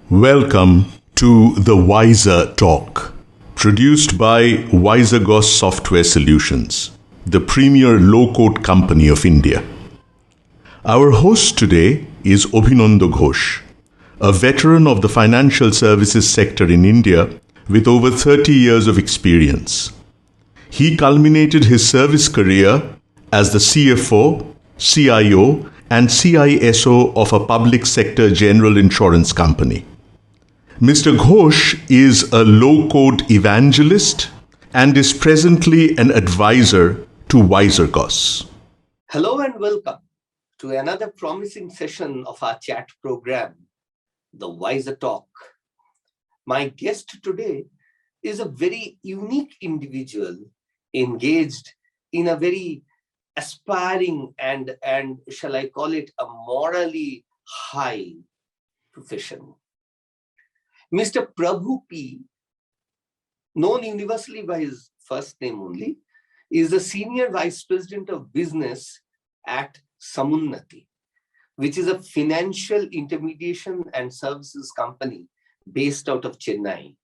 Welcome to the Wisertalk, produced by Wisertalk Software Solutions, the premier low-code company of India. Our host today is Avinanda Ghosh, a veteran of the financial services sector in India with over 30 years of experience. He culminated his service career as the CFO, CIO, and CISO of a public sector general insurance company. Mr. Ghosh is a low-code evangelist and is presently an advisor to Wisertalk. Hello and welcome to another promising session of our chat program, the Wisertalk. My guest today is a very unique individual engaged in a very aspiring and shall I call it a morally high profession. Mr. Prabhu P, known universally by his first name only, is the Senior Vice President of Business at Samunnati, which is a financial intermediation and services company based out of Chennai.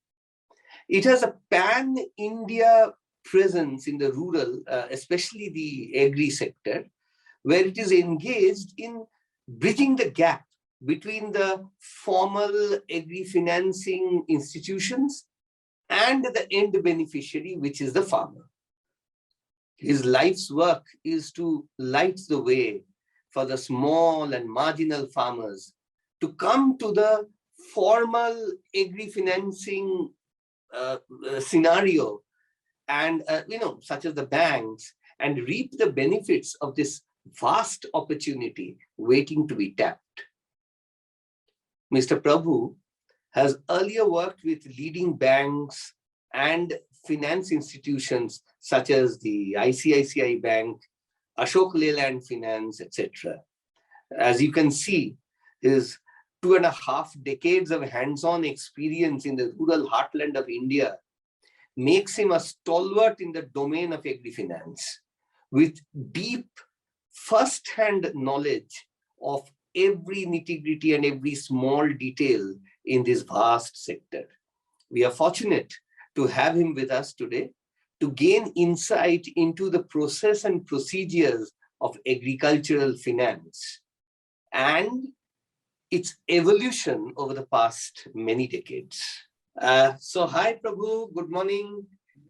It has a pan-India presence in the rural, especially the agri sector, where it is engaged in bridging the gap between the formal agri-financing institutions and the end beneficiary, which is the farmer. His life's work is to light the way for the small and marginal farmers to come to the formal agri-financing scenario and, such as the banks, and reap the benefits of this vast opportunity waiting to be tapped. Mr. Prabhu has earlier worked with leading banks and finance institutions such as the ICICI Bank, Ashok Leyland Finance, etc. As you can see, his 2.5 decades of hands-on experience in the rural heartland of India makes him a stalwart in the domain of agri-finance, with deep first-hand knowledge of every nitty-gritty and every small detail in this vast sector. We are fortunate to have him with us today to gain insight into the process and procedures of agricultural finance and its evolution over the past many decades. So hi Prabhu, good morning.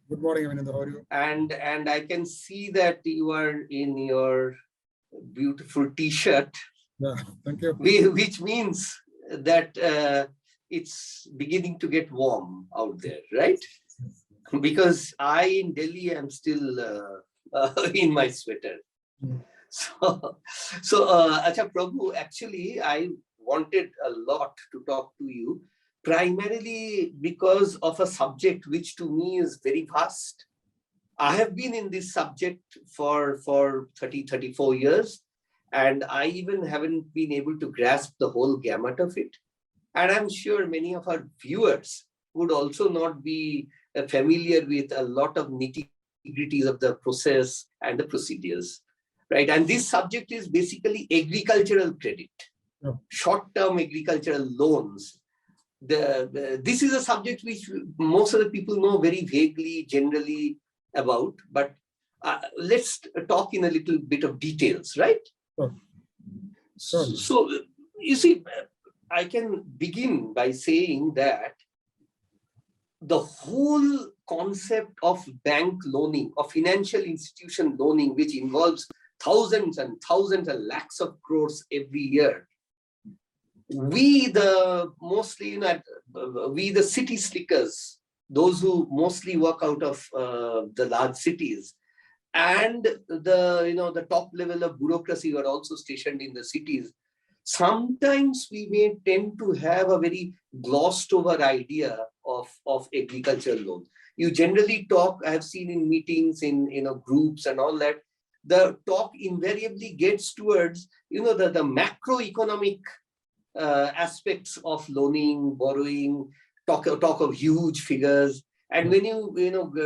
Good morning, Avinanda. How are you? And I can see that you are in your beautiful t-shirt. Yeah, thank you. Which means that it's beginning to get warm out there, right? Because I in Delhi am still in my sweater. Mm. So Acha Prabhu, actually I wanted a lot to talk to you, primarily because of a subject which to me is very vast. I have been in this subject for 34 years. And I even haven't been able to grasp the whole gamut of it. And I'm sure many of our viewers would also not be familiar with a lot of nitty-gritties of the process and the procedures, right? And this subject is basically agricultural credit, short-term agricultural loans. This is a subject which most of the people know very vaguely, generally about, but let's talk in a little bit of details, right? So, you see, I can begin by saying that the whole concept of bank loaning, of financial institution loaning, which involves thousands and thousands and lakhs of crores every year, we the city slickers, those who mostly work out of the large cities, and the top level of bureaucracy who are also stationed in the cities, sometimes we may tend to have a very glossed over idea of agricultural loans. You generally talk, I have seen in meetings, in groups and all that, the talk invariably gets towards the macroeconomic aspects of loaning, borrowing, talk of huge figures. And when you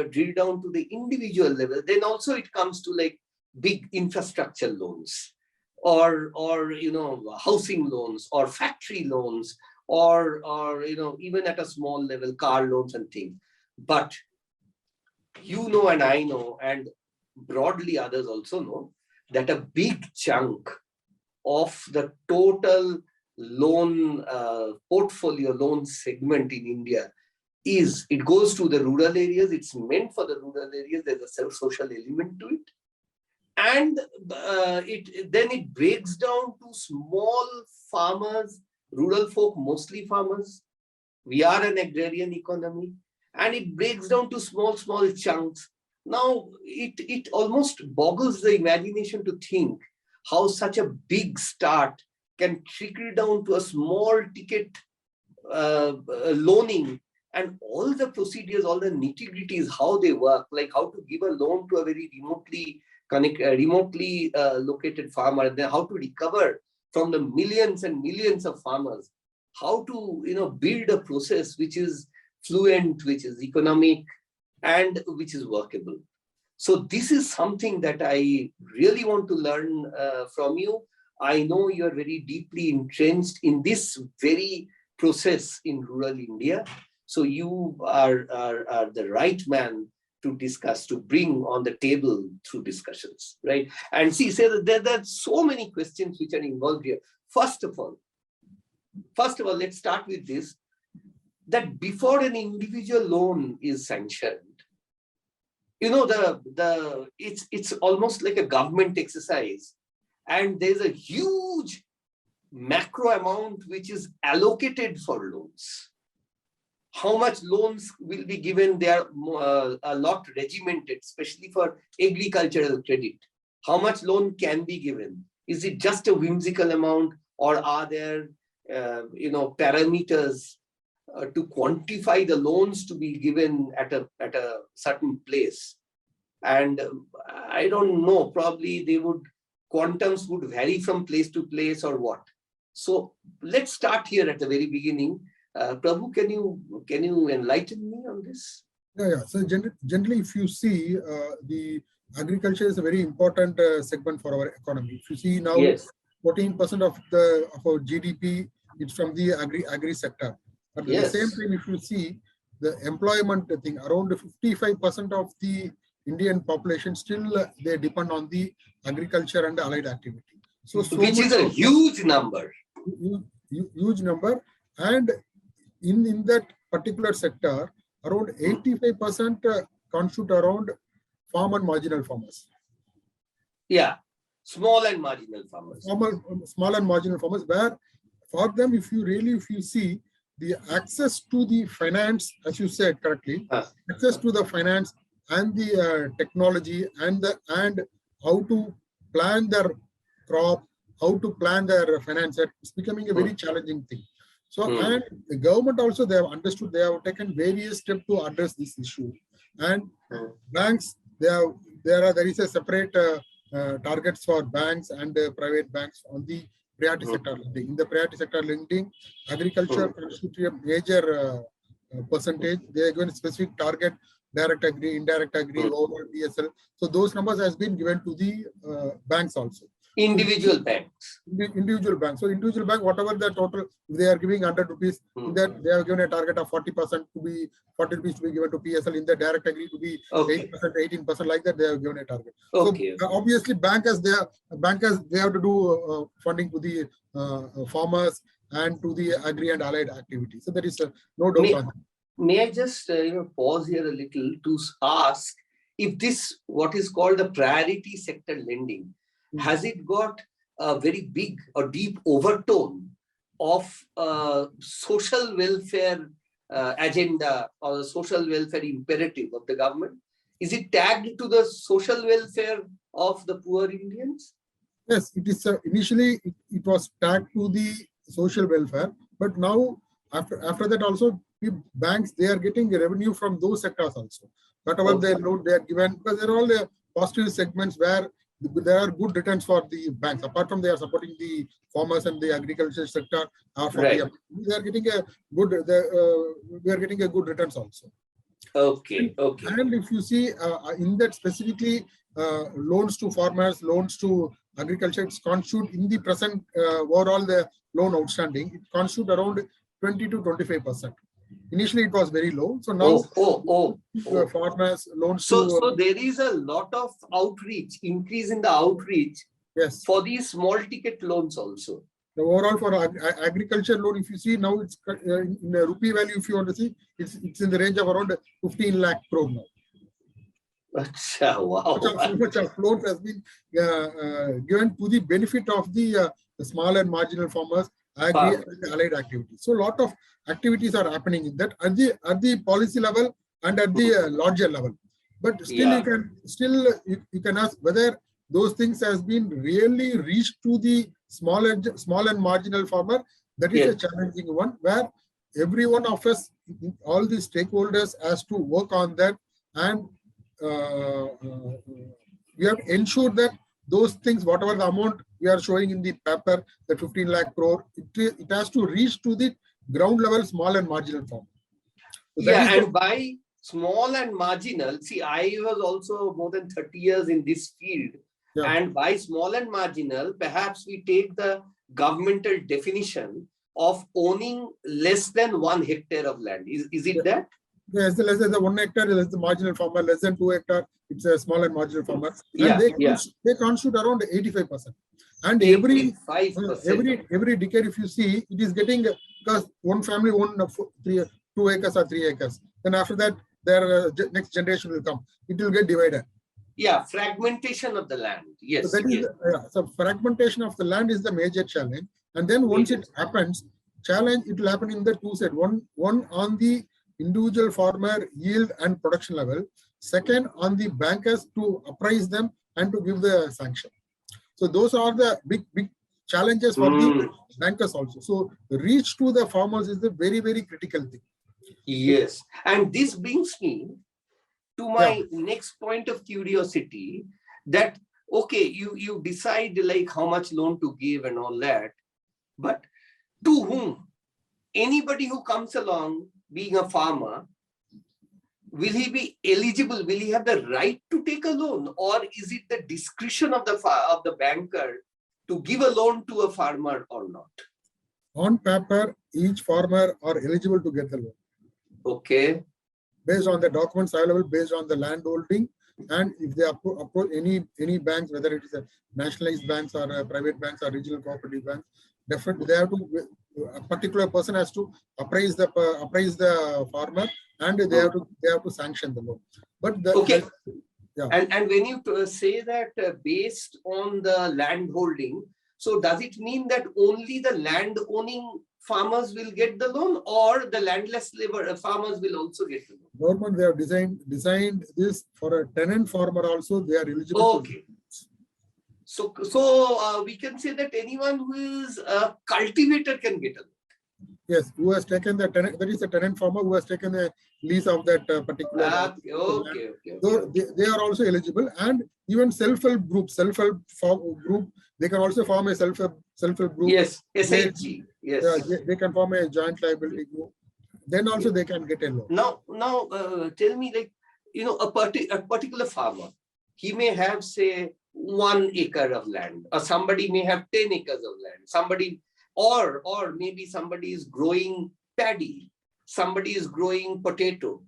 drill down to the individual level, then also it comes to like big infrastructure loans, or housing loans, or factory loans, or even at a small level, car loans and things. But you know, and I know, and broadly others also know, that a big chunk of the total loan portfolio, loan segment in India it goes to the rural areas. It's meant for the rural areas. There's a social element to it. And then it breaks down to small farmers, rural folk, mostly farmers. We are an agrarian economy, and it breaks down to small chunks. Now, it almost boggles the imagination to think how such a big start can trickle down to a small ticket loaning, and all the procedures, all the nitty-gritties, how they work, like how to give a loan to a very remotely located farmer, and then how to recover from the millions and millions of farmers, how to build a process which is fluent, which is economic, and which is workable. So this is something that I really want to learn from you. I know you are very deeply entrenched in this very process in rural India. So you are the right man to discuss, to bring on the table through discussions, right? And see, there are so many questions which are involved here. First of all, let's start with this, that before an individual loan is sanctioned, it's almost like a government exercise, and there's a huge macro amount which is allocated for loans. How much loans will be given? They are a lot regimented, especially for agricultural credit. How much loan can be given? Is it just a whimsical amount, or are there parameters to quantify the loans to be given at a certain place? And I don't know, probably quantums would vary from place to place, or what. So let's start here at the very beginning. Prabhu, can you enlighten me on this? Yeah. So generally, if you see, the agriculture is a very important segment for our economy. If you see now, yes, 14% of our GDP is from the agri sector. But at the same time, if you see the employment thing, around 55% of the Indian population still they depend on the agriculture and allied activity. So which is a huge number. Huge number, and in that particular sector, around 85% constitute around farm and marginal farmers. Yeah, small and marginal farmers. Small and marginal farmers, where for them, if you see the access to the finance, as you said correctly, access to the finance and the technology and how to plan their crop, how to plan their finance, it's becoming a very challenging thing. So, and the government also, they have understood, they have taken various steps to address this issue. And banks, there is a separate targets for banks and private banks on the priority sector lending. In the priority sector lending, agriculture constitutes a major percentage. They are given a specific target, direct agri, indirect agri, overall PSL. So those numbers has been given to the banks also. Individual banks. Individual banks. So individual bank, whatever the total, if they are giving 100 rupees, in that they have given a target of 40% to be 40 rupees to be given to PSL. In the direct agri to be 8%, 18%, like that they have given a target. So obviously bankers, they have to do funding to the farmers and to the agri and allied activities. So there is no doubt on that. May I just pause here a little to ask if this, what is called the priority sector lending, has it got a very big or deep overtone of social welfare agenda or social welfare imperative of the government? Is it tagged to the social welfare of the poor Indians? Yes, it is. Initially, it was tagged to the social welfare, but now after that also, banks, they are getting revenue from those sectors also. Whatever they loan they are given, because they're all the positive segments where there are good returns for the banks. Apart from they are supporting the farmers and the agriculture sector, they are getting a good. We are getting a good returns also. Okay. And if you see in that specifically, loans to farmers, loans to agriculture, it's constitute in the present overall the loan outstanding. It constitute around 20 to 25%. Initially, it was very low. So now farmers loans. So there is a lot of outreach, increase in the outreach. Yes. For these small ticket loans also. The overall for agriculture loan, if you see now, it's in the rupee value. If you want to see, it's in the range of around 15 lakh crore now. Wow. So much of loans has been given to the benefit of the small and marginal farmers, agri and allied activities. So a lot of activities are happening in that at the policy level and at the larger level. But still, you can ask whether those things has been really reached to the small and marginal farmer. That is a challenging one, where every one of us, all the stakeholders, has to work on that, and we have ensured that those things, whatever the amount we are showing in the paper, the 15 lakh crore, it has to reach to the ground level small and marginal farmer. So and by small and marginal, see, I was also more than 30 years in this field. And by small and marginal, perhaps we take the governmental definition of owning less than 1 hectare of land. Is it that? Yes, less than the 1 hectare is the marginal farmer, less than 2 hectare, it's a small and marginal farmer. And they constitute around 85%. And every decade, if you see, it is getting, because one family own 2 acres or 3 acres. Then after that, their next generation will come. It will get divided. Yeah, fragmentation of the land. Yes. So, that is, so fragmentation of the land is the major challenge. And then once it happens, it will happen in the two sides. One on the individual farmer yield and production level. Second, on the bankers to appraise them and to give the sanction. So those are the big challenges for the bankers also. So the reach to the farmers is the very, very critical thing. Yes. And this brings me to my next point of curiosity, that, okay, you decide like how much loan to give and all that, but to whom? Anybody who comes along being a farmer, will he be eligible? Will he have the right to take a loan? Or is it the discretion of the banker to give a loan to a farmer or not? On paper, each farmer are eligible to get the loan. Okay. Based on the documents available, based on the land holding, and if they approach any banks, whether it is a nationalized banks or private banks or regional cooperative banks, definitely they have to, a particular person has to appraise the farmer, and they have to sanction the loan. But and when you say that based on the land holding, so does it mean that only the land owning farmers will get the loan, or the landless farmers will also get the loan? Government, they have designed this for a tenant farmer also. They are eligible. Okay. So we can say that anyone who is a cultivator can get a loan. Yes, who has taken the tenant, that is a tenant farmer who has taken the lease of that particular land. So they are also eligible, and even self-help group, they can also form a self-help group. Yes, SHG. Yes. They can form a joint liability group. Then also they can get a loan. Now, tell me, like, a particular farmer, he may have, say, 1 acre of land, or somebody may have 10 acres of land. Somebody, or maybe somebody is growing paddy, somebody is growing potato.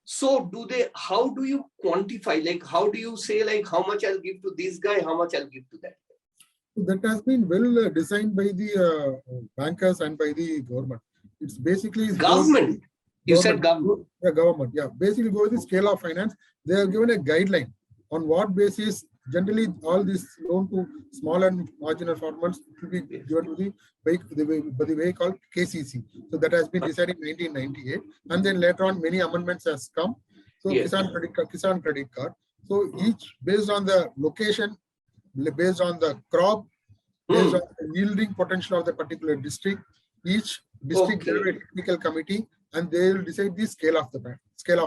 So how do you quantify, like, how do you say, like, how much I'll give to this guy, how much I'll give to that guy? That has been well designed by the bankers and by the government. It's basically government. You said government. Yeah, government. Yeah, basically go with the scale of finance. They have given a guideline on what basis generally all this loan to small and marginal farmers will be given to the way called KCC. So that has been decided in 1998, and then later on many amendments has come. So Kisan credit card. So each based on the location, based on the crop, based on the yielding potential of the particular district, each district will have a technical committee, and they will decide the scale of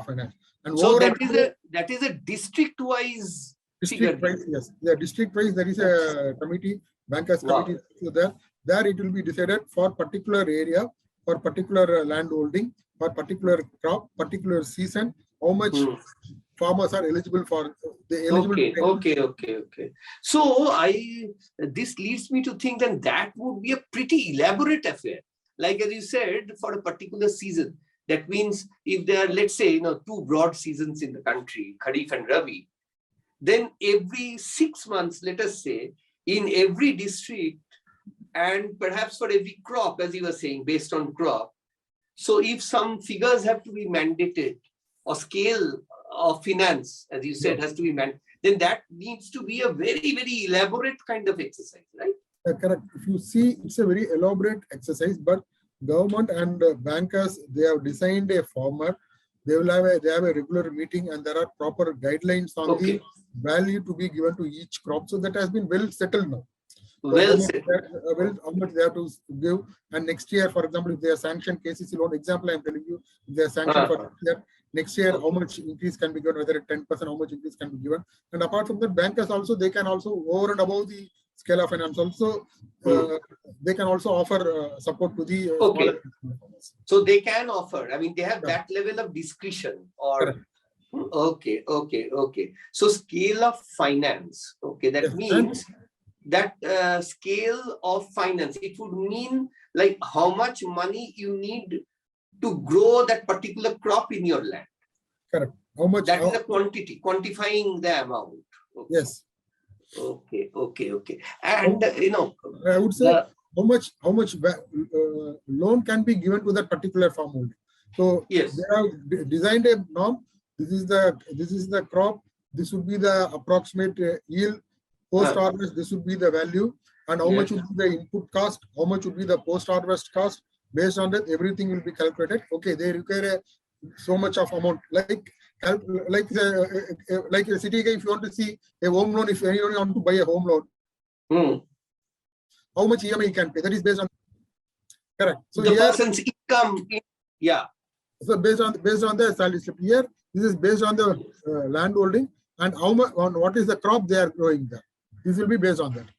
finance. And so that is a district-wise. District-wise, yes. Yeah, district-wise, there is a committee, bankers committee. So there it will be decided for particular area, for particular land holding, for particular crop, particular season, how much farmers are eligible for the eligible. Okay. So this leads me to think that would be a pretty elaborate affair. like as you said, for a particular season. That means if there are, let's say, two broad seasons in the country, Kharif and Rabi, then every 6 months, let us say, in every district, and perhaps for every crop, as you were saying, based on crop. So if some figures have to be mandated, or scale of finance, as you said, has to be mandated, then that needs to be a very, very elaborate kind of exercise, right? Correct. If you see, it's a very elaborate exercise, but government and bankers, they have designed a format. They have a regular meeting, and there are proper guidelines on the value to be given to each crop. So that has been well settled now. So how much they have to give, and next year, for example, if they are sanctioned KCC loan, example I am telling you, if they are sanctioned for next year, how much increase can be given, whether 10%, how much increase can be given. And apart from that, bankers also, they can also, over and above the scale of finance also, they can also offer support to the smaller. So they can offer, I mean, they have that level of discretion, or okay. So scale of finance, that means that scale of finance, it would mean like how much money you need to grow that particular crop in your land. Correct. How much? That is a quantity, quantifying the amount. Yes. Okay. And I would say how much loan can be given to that particular farm holding. So yes, they have designed a norm. This is the crop. This would be the approximate yield. Post harvest, this would be the value, and how much would be the input cost, how much would be the post harvest cost. Based on that, everything will be calculated. Okay, they require so much of amount. Like a city guy, if you want to see a home loan, if anyone want to buy a home loan, how much EMI you can pay? That is based on correct. So the person's income. So based on the salary slip. Here, this is based on the land holding and how much on what is the crop they are growing there. This will be based on that.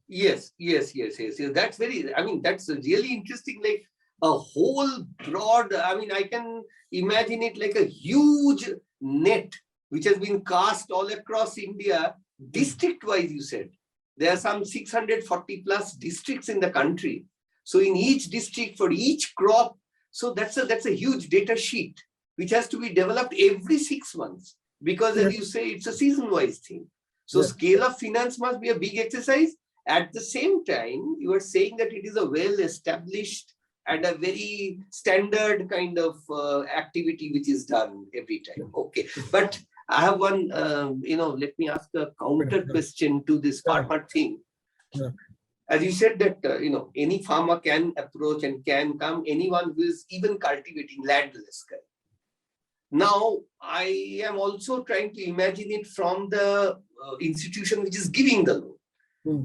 Yes. That's that's really interesting. Like a whole broad, I can imagine it like a huge net which has been cast all across India, district-wise, you said. There are some 640 plus districts in the country. So in each district, for each crop, so that's a huge data sheet which has to be developed every 6 months. Because as you say, it's a season-wise thing. So scale of finance must be a big exercise. At the same time, you are saying that it is a well-established and a very standard kind of activity which is done every time. Okay, but I have one, let me ask a counter question to this farmer thing. As you said that, any farmer can approach and can come, anyone who is even cultivating landless. Now, I am also trying to imagine it from the institution which is giving the loan,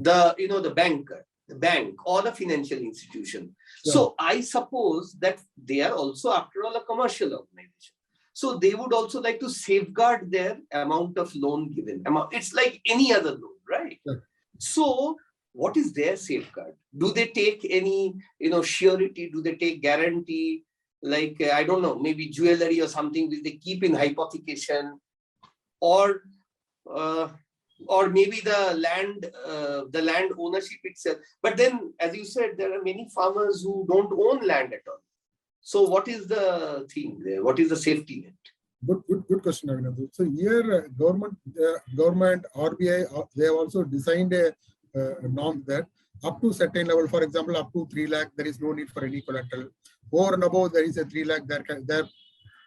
the banker, the bank or the financial institution. So I suppose that they are also, after all, a commercial organization. So they would also like to safeguard their amount of loan given. It's like any other loan, right? So what is their safeguard? Do they take any, surety? Do they take guarantee? Like, I don't know, maybe jewelry or something which they keep in hypothecation, or maybe the land ownership itself. But then, as you said, there are many farmers who don't own land at all. So what is the thing there? What is the safety net? Good question, Avinanda. So here, government, RBI, they have also designed a norm that up to certain level, for example, up to 3 lakh, there is no need for any collateral. Over and above, there is a 3 lakh, their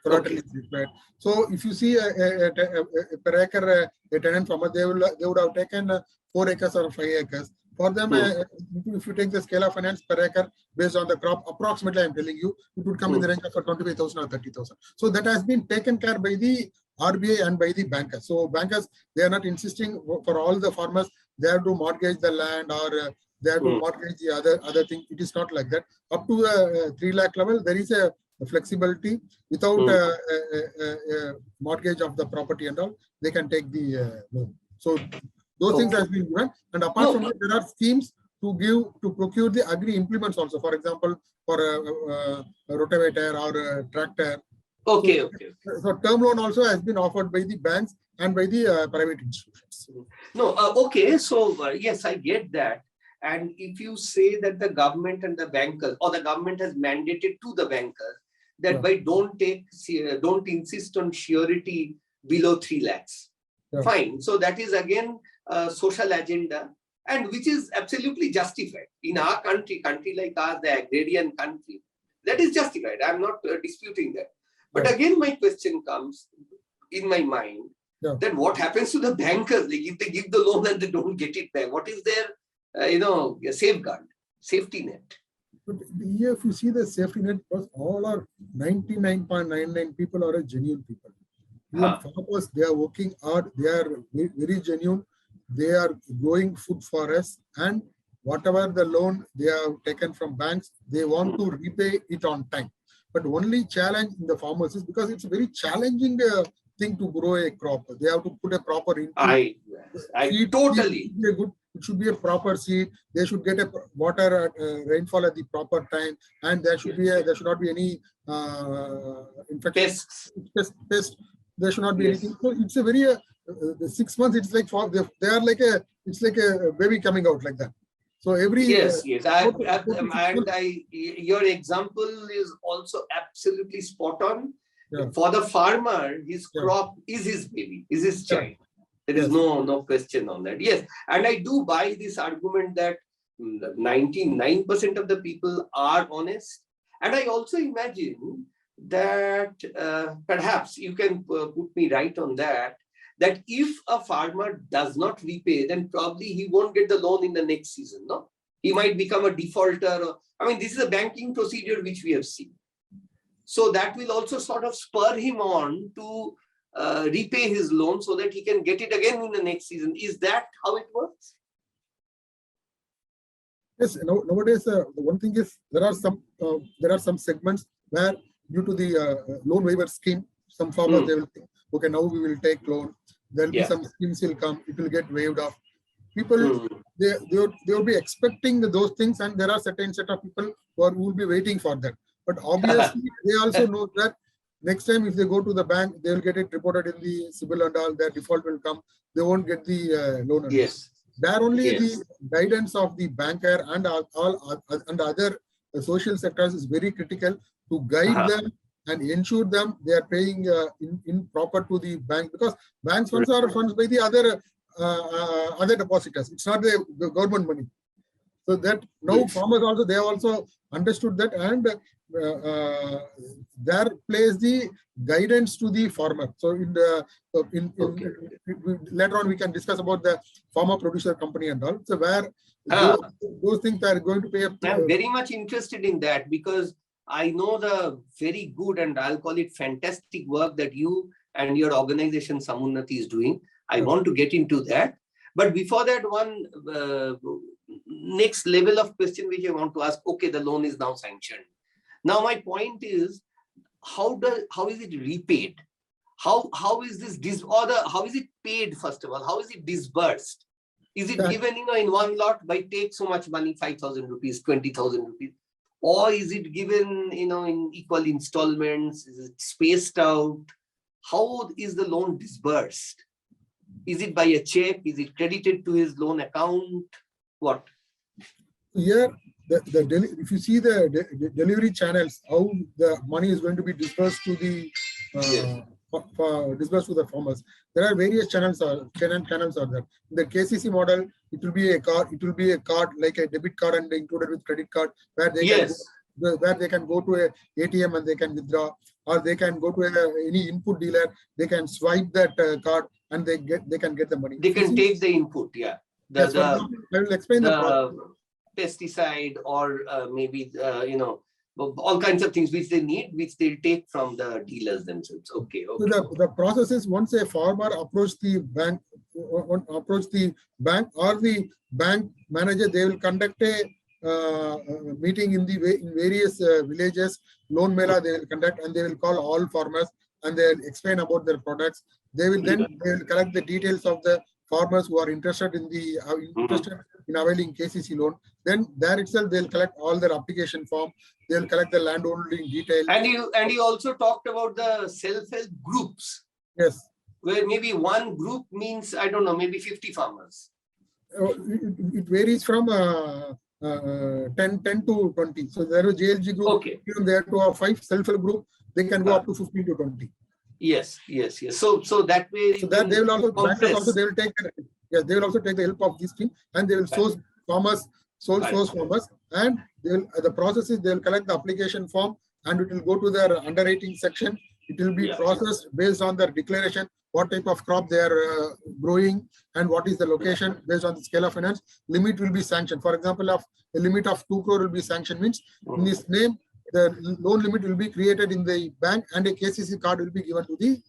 collateral is required. So if you see per acre, a tenant farmer, they would have taken 4 acres or 5 acres. For them, if you take the scale of finance per acre based on the crop, approximately, I'm telling you, it would come in the range of 25,000 or 30,000. So that has been taken care by the RBI and by the bankers. So bankers, they are not insisting for all the farmers, they have to mortgage the land or they have to mortgage the other thing. It is not like that. Up to the 3 lakh level, there is a flexibility without a mortgage of the property and all. They can take the loan. So those things have been given. And apart from that, there are schemes to procure the agri implements also. For example, for a rotavator or a tractor. So term loan also has been offered by the banks and by the private institutions. So yes, I get that. And if you say that the government and the bankers, or the government has mandated to the bankers that by don't insist on surety below 3 lakhs. Fine. So that is again a social agenda, and which is absolutely justified. In our country like ours, the agrarian country, that is justified. I'm not disputing that. But again, my question comes in my mind, that what happens to the bankers? Like if they give the loan and they don't get it back, what is their safeguard, safety net? But here, if you see the safety net, because all are 99.99 people are genuine people. Even farmers, they are working hard, they are very genuine, they are growing food for us, and whatever the loan they have taken from banks, they want to repay it on time. But only challenge in the farmers is because it's a very challenging thing to grow a crop. They have to put a proper input. I totally. It should be a proper seed. They should get a water rainfall at the proper time, and there should be there should not be any infection. Pest. There should not be anything. So it's a very 6 months. It's like they are like it's like a baby coming out like that. So every yes. Your example is also absolutely spot on. For the farmer, his crop is his baby, is his child. There is no question on that. Yes, and I do buy this argument that 99% of the people are honest, and I also imagine that perhaps you can put me right on that. That if a farmer does not repay, then probably he won't get the loan in the next season. No, he might become a defaulter. I mean, this is a banking procedure which we have seen. So that will also sort of spur him on to repay his loan so that he can get it again in the next season. Is that how it works? Yes. Nowadays, the one thing is there are some segments where due to the loan waiver scheme, some farmers they will think, okay, now we will take loan. There will be some schemes will come, it will get waived off. People they will be expecting those things, and there are certain set of people who will be waiting for that. But obviously, they also know that next time if they go to the bank, they will get it reported in the CIBIL and all. Their default will come. They won't get the loan. Yes. There only the guidance of the banker and other social sectors is very critical to guide them and ensure them they are paying in proper to the bank, because banks funds are funds by the other depositors. It's not the government money. So that now farmers also, they have also understood that, and there plays the guidance to the farmer. So later on we can discuss about the farmer producer company and all. So where those things are going to pay. I'm very much interested in that, because I know the very good, and I'll call it fantastic work that you and your organization Samunnati is doing. I want to get into that. But before that, one next level of question which I want to ask, okay, the loan is now sanctioned. Now my point is, how is it repaid? How is this how is it paid, first of all? How is it disbursed? Is it given in one lot by take so much money, 5,000 rupees, 20,000 rupees? Or is it given in equal installments? Is it spaced out? How is the loan disbursed? Is it by a check? Is it credited to his loan account? What? Here, if you see the delivery channels, how the money is going to be disbursed to the disbursed to the farmers, there are various channels are there. In the KCC model, it will be a card. It will be a card like a debit card and included with credit card, where they can go to a ATM and they can withdraw, or they can go to any input dealer. They can swipe that card and they can get the money. They can take the input. Yeah. I will explain the pesticide or maybe all kinds of things which they need, which they'll take from the dealers themselves. Okay. So the process is, once a farmer approach the bank or the bank manager, they will conduct a meeting in various villages. Loan mela they will conduct, and they will call all farmers and they will explain about their products. They will collect the details of the farmers who are interested in availing KCC loan. Then there itself they'll collect all their application form. They'll collect the landholding detail. And you also talked about the self-help groups. Yes. Where maybe one group means, I don't know, maybe 50 farmers. It varies from 10 to 20. So there is JLG group, Okay. even there to have 5, self-help group, they can go up to 15 to 20. Yes. So that way. So that they will also, bankers also, compress. they will take, yes, they will also take the help of this team, and they will source farmers, source farmers, and they will, the process is they will collect the application form, and it will go to their underwriting section. It will be processed based on their declaration, what type of crop they are growing, and what is the location based on the scale of finance. Limit will be sanctioned. For example, of a limit of 2 crore will be sanctioned, means in his name, the loan limit will be created in the bank, and a KCC card will be given to the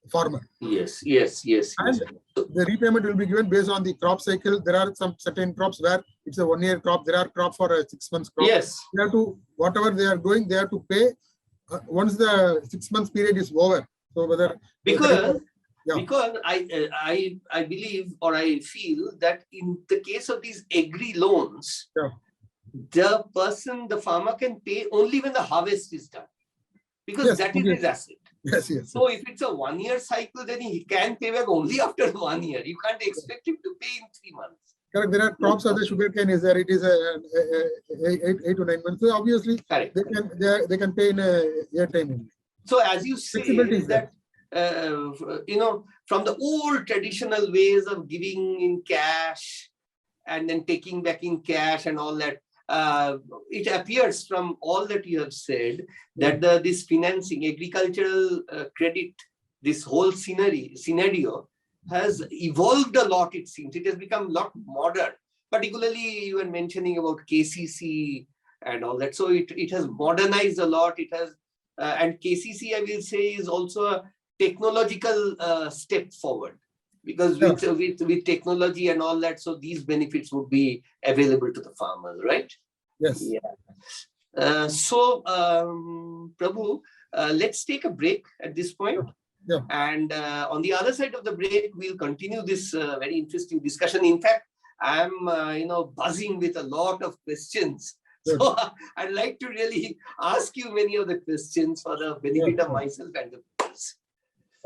farmer. Yes. And the repayment will be given based on the crop cycle. There are some certain crops where it's a 1-year crop. There are crop for a 6 months crop. Yes. They have to, whatever they are doing, they have to pay once the 6 months period is over. So whether because I believe, or I feel that in the case of these agri loans, the farmer can pay only when the harvest is done, because that is his asset. Yes. So if it's a 1-year cycle, then he can pay back only after 1 year. You can't expect him to pay in 3 months. Correct. There are crops of the sugarcane is there. It is 8 to 9 months. So obviously they can pay in a year time only. So as you say that from the old traditional ways of giving in cash and then taking back in cash and all that, it appears from all that you have said that this financing, agricultural credit, this whole scenario has evolved a lot. It seems it has become a lot modern. Particularly, you were mentioning about KCC and all that. So it has modernized a lot. It has, and KCC, I will say, is also a technological step forward, because with technology and all that, so these benefits would be available to the farmers, right? Yes. Yeah. Prabhu, let's take a break at this point. Yeah. And on the other side of the break, we'll continue this very interesting discussion. In fact, I'm buzzing with a lot of questions. Good. So I'd like to really ask you many of the questions for the benefit of myself and the viewers.